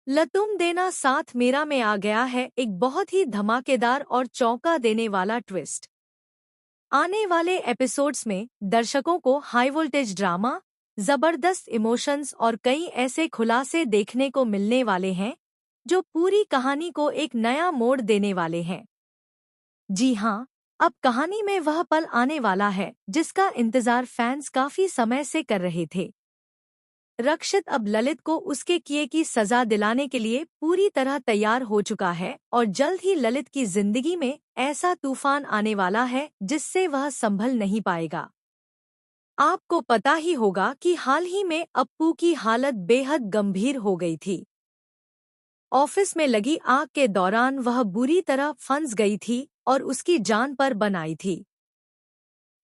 लतुम देना साथ मेरा में आ गया है एक बहुत ही धमाकेदार और चौंका देने वाला ट्विस्ट। आने वाले एपिसोड्स में दर्शकों को हाई वोल्टेज ड्रामा, जबरदस्त इमोशंस और कई ऐसे खुलासे देखने को मिलने वाले हैं जो पूरी कहानी को एक नया मोड़ देने वाले हैं। जी हाँ, अब कहानी में वह पल आने वाला है जिसका इंतजार फैंस काफी समय से कर रहे थे। रक्षित अब ललित को उसके किए की सजा दिलाने के लिए पूरी तरह तैयार हो चुका है और जल्द ही ललित की जिंदगी में ऐसा तूफान आने वाला है जिससे वह संभल नहीं पाएगा। आपको पता ही होगा कि हाल ही में अप्पू की हालत बेहद गंभीर हो गई थी। ऑफिस में लगी आग के दौरान वह बुरी तरह फंस गई थी और उसकी जान पर बन आई थी।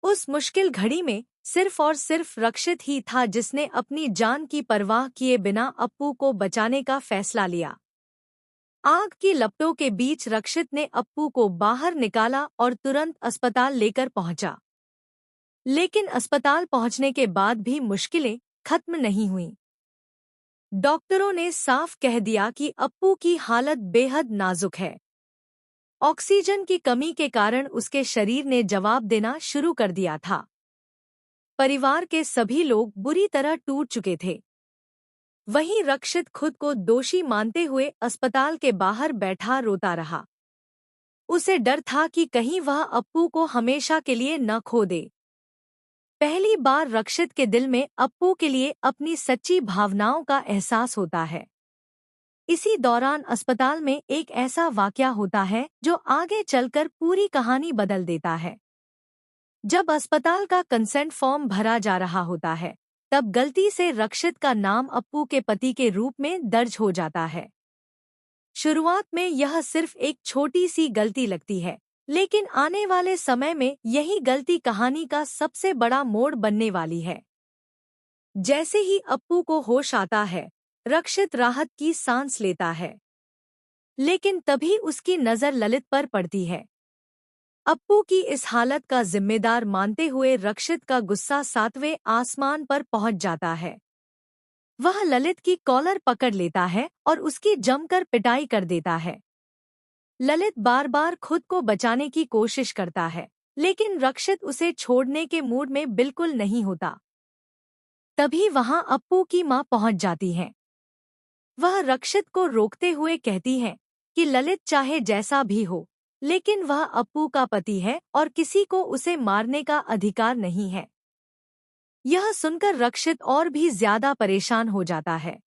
उस मुश्किल घड़ी में सिर्फ और सिर्फ रक्षित ही था जिसने अपनी जान की परवाह किए बिना अप्पू को बचाने का फैसला लिया। आग की लपटों के बीच रक्षित ने अप्पू को बाहर निकाला और तुरंत अस्पताल लेकर पहुंचा। लेकिन अस्पताल पहुंचने के बाद भी मुश्किलें खत्म नहीं हुईं। डॉक्टरों ने साफ कह दिया कि अप्पू की हालत बेहद नाजुक है। ऑक्सीजन की कमी के कारण उसके शरीर ने जवाब देना शुरू कर दिया था। परिवार के सभी लोग बुरी तरह टूट चुके थे। वहीं रक्षित खुद को दोषी मानते हुए अस्पताल के बाहर बैठा रोता रहा। उसे डर था कि कहीं वह अप्पू को हमेशा के लिए न खो दे। पहली बार रक्षित के दिल में अप्पू के लिए अपनी सच्ची भावनाओं का एहसास होता है। इसी दौरान अस्पताल में एक ऐसा वाकया होता है जो आगे चलकर पूरी कहानी बदल देता है। जब अस्पताल का कंसेंट फॉर्म भरा जा रहा होता है, तब गलती से रक्षित का नाम अप्पू के पति के रूप में दर्ज हो जाता है। शुरुआत में यह सिर्फ एक छोटी सी गलती लगती है, लेकिन आने वाले समय में यही गलती कहानी का सबसे बड़ा मोड़ बनने वाली है। जैसे ही अप्पू को होश आता है, रक्षित राहत की सांस लेता है। लेकिन तभी उसकी नज़र ललित पर पड़ती है। अप्पू की इस हालत का जिम्मेदार मानते हुए रक्षित का गुस्सा सातवें आसमान पर पहुंच जाता है। वह ललित की कॉलर पकड़ लेता है और उसकी जमकर पिटाई कर देता है। ललित बार बार खुद को बचाने की कोशिश करता है, लेकिन रक्षित उसे छोड़ने के मूड में बिल्कुल नहीं होता। तभी वहां अप्पू की मां पहुंच जाती है। वह रक्षित को रोकते हुए कहती है कि ललित चाहे जैसा भी हो, लेकिन वह अप्पू का पति है और किसी को उसे मारने का अधिकार नहीं है। यह सुनकर रक्षित और भी ज्यादा परेशान हो जाता है।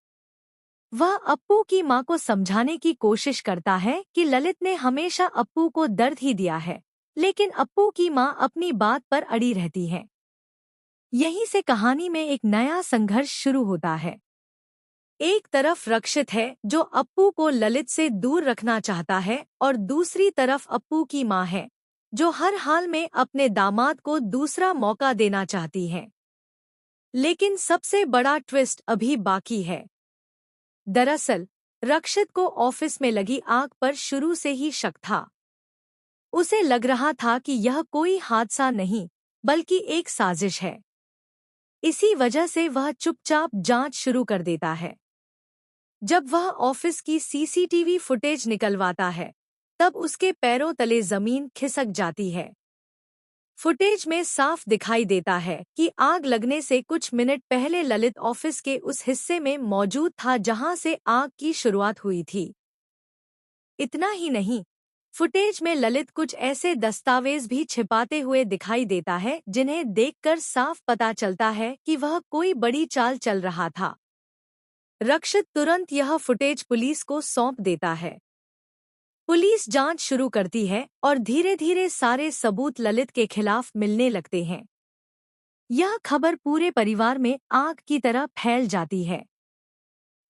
वह अप्पू की मां को समझाने की कोशिश करता है कि ललित ने हमेशा अप्पू को दर्द ही दिया है, लेकिन अप्पू की मां अपनी बात पर अड़ी रहती है। यहीं से कहानी में एक नया संघर्ष शुरू होता है। एक तरफ रक्षित है जो अप्पू को ललित से दूर रखना चाहता है और दूसरी तरफ अप्पू की मां है जो हर हाल में अपने दामाद को दूसरा मौका देना चाहती है। लेकिन सबसे बड़ा ट्विस्ट अभी बाकी है। दरअसल रक्षित को ऑफिस में लगी आग पर शुरू से ही शक था। उसे लग रहा था कि यह कोई हादसा नहीं बल्कि एक साजिश है। इसी वजह से वह चुपचाप जांच शुरू कर देता है। जब वह ऑफिस की सीसीटीवी फुटेज निकलवाता है, तब उसके पैरों तले जमीन खिसक जाती है। फुटेज में साफ दिखाई देता है कि आग लगने से कुछ मिनट पहले ललित ऑफिस के उस हिस्से में मौजूद था जहां से आग की शुरुआत हुई थी। इतना ही नहीं, फुटेज में ललित कुछ ऐसे दस्तावेज भी छिपाते हुए दिखाई देता है जिन्हें देखकर साफ पता चलता है कि वह कोई बड़ी चाल चल रहा था। रक्षित तुरंत यह फुटेज पुलिस को सौंप देता है। पुलिस जांच शुरू करती है और धीरे धीरे सारे सबूत ललित के खिलाफ मिलने लगते हैं। यह खबर पूरे परिवार में आग की तरह फैल जाती है।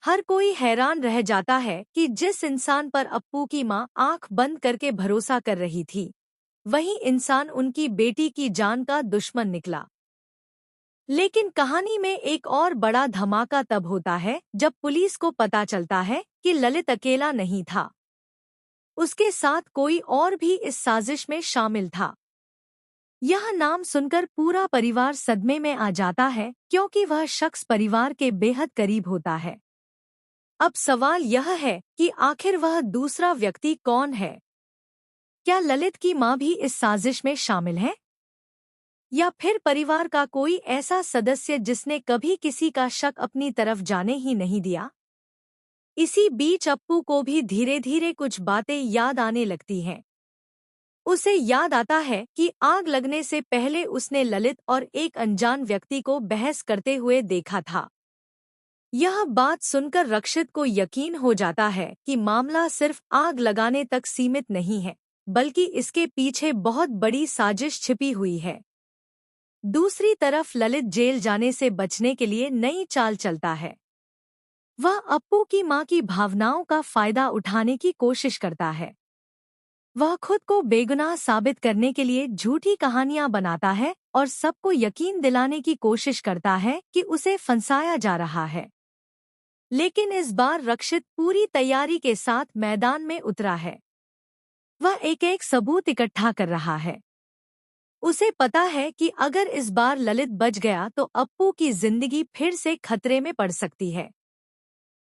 हर कोई हैरान रह जाता है कि जिस इंसान पर अप्पू की मां आंख बंद करके भरोसा कर रही थी, वही इंसान उनकी बेटी की जान का दुश्मन निकला। लेकिन कहानी में एक और बड़ा धमाका तब होता है जब पुलिस को पता चलता है कि ललित अकेला नहीं था। उसके साथ कोई और भी इस साजिश में शामिल था। यह नाम सुनकर पूरा परिवार सदमे में आ जाता है क्योंकि वह शख्स परिवार के बेहद करीब होता है। अब सवाल यह है कि आखिर वह दूसरा व्यक्ति कौन है? क्या ललित की मां भी इस साजिश में शामिल है? या फिर परिवार का कोई ऐसा सदस्य जिसने कभी किसी का शक अपनी तरफ जाने ही नहीं दिया? इसी बीच अप्पू को भी धीरे धीरे कुछ बातें याद आने लगती हैं। उसे याद आता है कि आग लगने से पहले उसने ललित और एक अनजान व्यक्ति को बहस करते हुए देखा था। यह बात सुनकर रक्षित को यकीन हो जाता है कि मामला सिर्फ आग लगाने तक सीमित नहीं है, बल्कि इसके पीछे बहुत बड़ी साजिश छिपी हुई है। दूसरी तरफ ललित जेल जाने से बचने के लिए नई चाल चलता है। वह अप्पू की मां की भावनाओं का फायदा उठाने की कोशिश करता है। वह खुद को बेगुनाह साबित करने के लिए झूठी कहानियां बनाता है और सबको यकीन दिलाने की कोशिश करता है कि उसे फंसाया जा रहा है। लेकिन इस बार रक्षित पूरी तैयारी के साथ मैदान में उतरा है। वह एक एक सबूत इकट्ठा कर रहा है। उसे पता है कि अगर इस बार ललित बच गया तो अप्पू की जिंदगी फिर से खतरे में पड़ सकती है।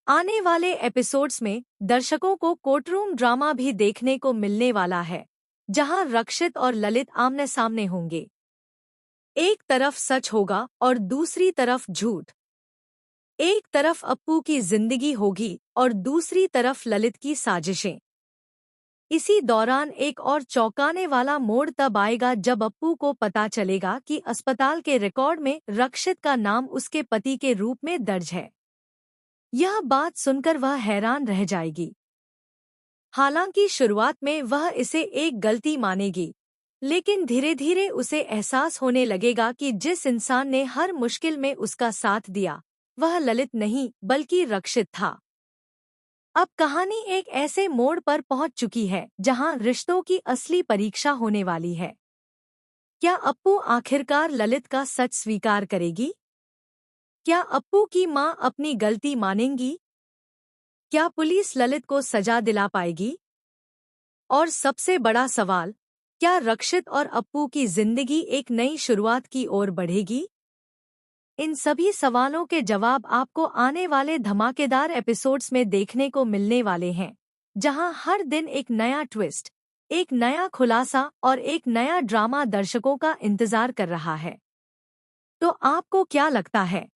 आने वाले एपिसोड्स में दर्शकों को कोर्टरूम ड्रामा भी देखने को मिलने वाला है, जहां रक्षित और ललित आमने सामने होंगे। एक तरफ सच होगा और दूसरी तरफ झूठ। एक तरफ अप्पू की जिंदगी होगी और दूसरी तरफ ललित की साजिशें। इसी दौरान एक और चौंकाने वाला मोड़ तब आएगा जब अप्पू को पता चलेगा कि अस्पताल के रिकॉर्ड में रक्षित का नाम उसके पति के रूप में दर्ज है। यह बात सुनकर वह हैरान रह जाएगी। हालांकि शुरुआत में वह इसे एक गलती मानेगी, लेकिन धीरे धीरे उसे एहसास होने लगेगा कि जिस इंसान ने हर मुश्किल में उसका साथ दिया, वह ललित नहीं बल्कि रक्षित था। अब कहानी एक ऐसे मोड़ पर पहुंच चुकी है जहां रिश्तों की असली परीक्षा होने वाली है। क्या अप्पू आखिरकार ललित का सच स्वीकार करेगी? क्या अप्पू की मां अपनी गलती मानेंगी? क्या पुलिस ललित को सजा दिला पाएगी? और सबसे बड़ा सवाल, क्या रक्षित और अप्पू की जिंदगी एक नई शुरुआत की ओर बढ़ेगी? इन सभी सवालों के जवाब आपको आने वाले धमाकेदार एपिसोड्स में देखने को मिलने वाले हैं, जहां हर दिन एक नया ट्विस्ट, एक नया खुलासा और एक नया ड्रामा दर्शकों का इंतजार कर रहा है। तो आपको क्या लगता है?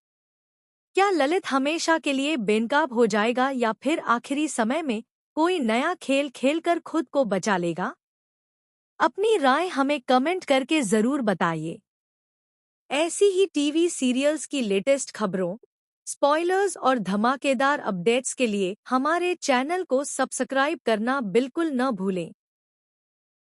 क्या ललित हमेशा के लिए बेनकाब हो जाएगा या फिर आखिरी समय में कोई नया खेल खेलकर खुद को बचा लेगा? अपनी राय हमें कमेंट करके जरूर बताइए। ऐसी ही टीवी सीरियल्स की लेटेस्ट खबरों, स्पॉयलर्स और धमाकेदार अपडेट्स के लिए हमारे चैनल को सब्सक्राइब करना बिल्कुल न भूलें।